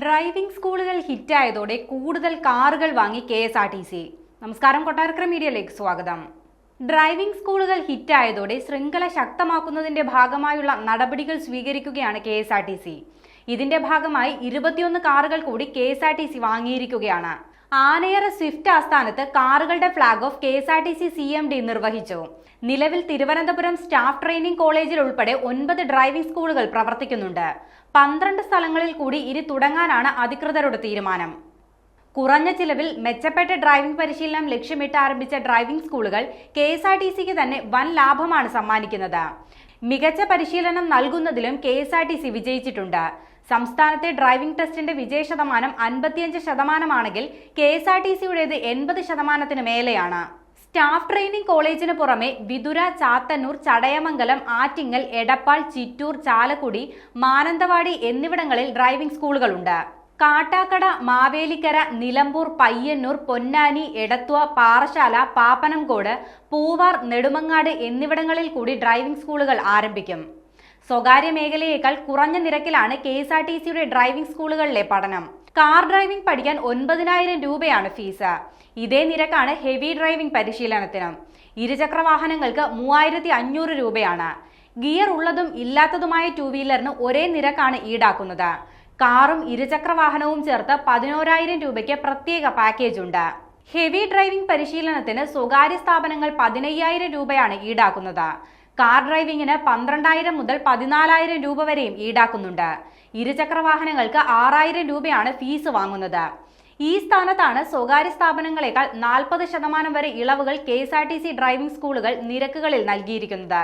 Driving സ്കൂളുകൾ ഹിറ്റായതോടെ കൂടുതൽ കാറുകൾ വാങ്ങി KSRTC. നമസ്കാരം, കൊട്ടാരക്കര മീഡിയയിലേക്ക് സ്വാഗതം. ഡ്രൈവിംഗ് സ്കൂളുകൾ ഹിറ്റായതോടെ ശൃംഖല ശക്തമാക്കുന്നതിന്റെ ഭാഗമായുള്ള നടപടികൾ സ്വീകരിക്കുകയാണ് KSRTC. ഇതിന്റെ ഭാഗമായി 21 കാറുകൾ കൂടി KSRTC വാങ്ങിയിരിക്കുകയാണ്. ആനയറ സ്വിഫ്റ്റ് ആസ്ഥാനത്ത് കാറുകളുടെ ഫ്ളാഗ് ഓഫ് KSRTC CMD നിർവഹിച്ചു. നിലവിൽ തിരുവനന്തപുരം സ്റ്റാഫ് ട്രെയിനിംഗ് കോളേജിൽ ഉൾപ്പെടെ 9 ഡ്രൈവിംഗ് സ്കൂളുകൾ പ്രവർത്തിക്കുന്നുണ്ട്. 12 സ്ഥലങ്ങളിൽ കൂടി ഇനി തുടങ്ങാനാണ് അധികൃതരുടെ തീരുമാനം. കുറഞ്ഞ ചിലവിൽ മെച്ചപ്പെട്ട ഡ്രൈവിംഗ് പരിശീലനം ലക്ഷ്യമിട്ട് ആരംഭിച്ച ഡ്രൈവിംഗ് സ്കൂളുകൾ KSRTCക്ക് തന്നെ വൻ ലാഭമാണ് സമ്മാനിക്കുന്നത്. മികച്ച പരിശീലനം നൽകുന്നതിലും KSRTC വിജയിച്ചിട്ടുണ്ട്. സംസ്ഥാനത്തെ ഡ്രൈവിംഗ് ടെസ്റ്റിന്റെ വിജയശതമാനം 55% KSRTCയുടേത് 80% മേലെയാണ്. സ്റ്റാഫ് ട്രെയിനിംഗ് കോളേജിന് പുറമെ വിതുര, ചാത്തന്നൂർ, ചടയമംഗലം, ആറ്റിങ്ങൽ, എടപ്പാൾ, ചിറ്റൂർ, ചാലക്കുടി, മാനന്തവാടി എന്നിവിടങ്ങളിൽ ഡ്രൈവിംഗ് സ്കൂളുകളുണ്ട്. കാട്ടാക്കട, മാവേലിക്കര, നിലമ്പൂർ, പയ്യന്നൂർ, പൊന്നാനി, എടത്വ, പാറശാല, പാപ്പനംകോട്, പൂവാർ, നെടുമങ്ങാട് എന്നിവിടങ്ങളിൽ കൂടി ഡ്രൈവിംഗ് സ്കൂളുകൾ ആരംഭിക്കും. സ്വകാര്യ മേഖലയേക്കാൾ കുറഞ്ഞ നിരക്കിലാണ് KSRTCയുടെ ഡ്രൈവിംഗ് സ്കൂളുകളിലെ പഠനം. കാർ ഡ്രൈവിംഗ് പഠിക്കാൻ 9,000 രൂപയാണ് ഫീസ്. ഇതേ നിരക്കാണ് ഹെവി ഡ്രൈവിംഗ് പരിശീലനത്തിനും. ഇരുചക്ര വാഹനങ്ങൾക്ക് 3,500 രൂപയാണ്. ഗിയർ ഉള്ളതും ഇല്ലാത്തതുമായ 2 വീലറിന് ഒരേ നിരക്കാണ് ഈടാക്കുന്നത്. കാറും ഇരുചക്ര വാഹനവും ചേർത്ത് 11,000 രൂപയ്ക്ക് പ്രത്യേക പാക്കേജ് ഉണ്ട്. ഹെവി ഡ്രൈവിംഗ് പരിശീലനത്തിന് സ്വകാര്യ സ്ഥാപനങ്ങൾ 15,000 രൂപയാണ് ഈടാക്കുന്നത്. കാർ ഡ്രൈവിംഗിന് 12,000 മുതൽ 14,000 രൂപ വരെയും ഈടാക്കുന്നുണ്ട്. ഇരുചക്ര വാഹനങ്ങൾക്ക് 6,000 രൂപയാണ് ഫീസ് വാങ്ങുന്നത്. ഈ സ്ഥാനത്താണ് സ്വകാര്യ സ്ഥാപനങ്ങളെക്കാൾ 40% വരെ ഇളവുകൾ KSRTC ഡ്രൈവിംഗ് സ്കൂളുകൾ നിരക്കുകളിൽ നൽകിയിരിക്കുന്നത്.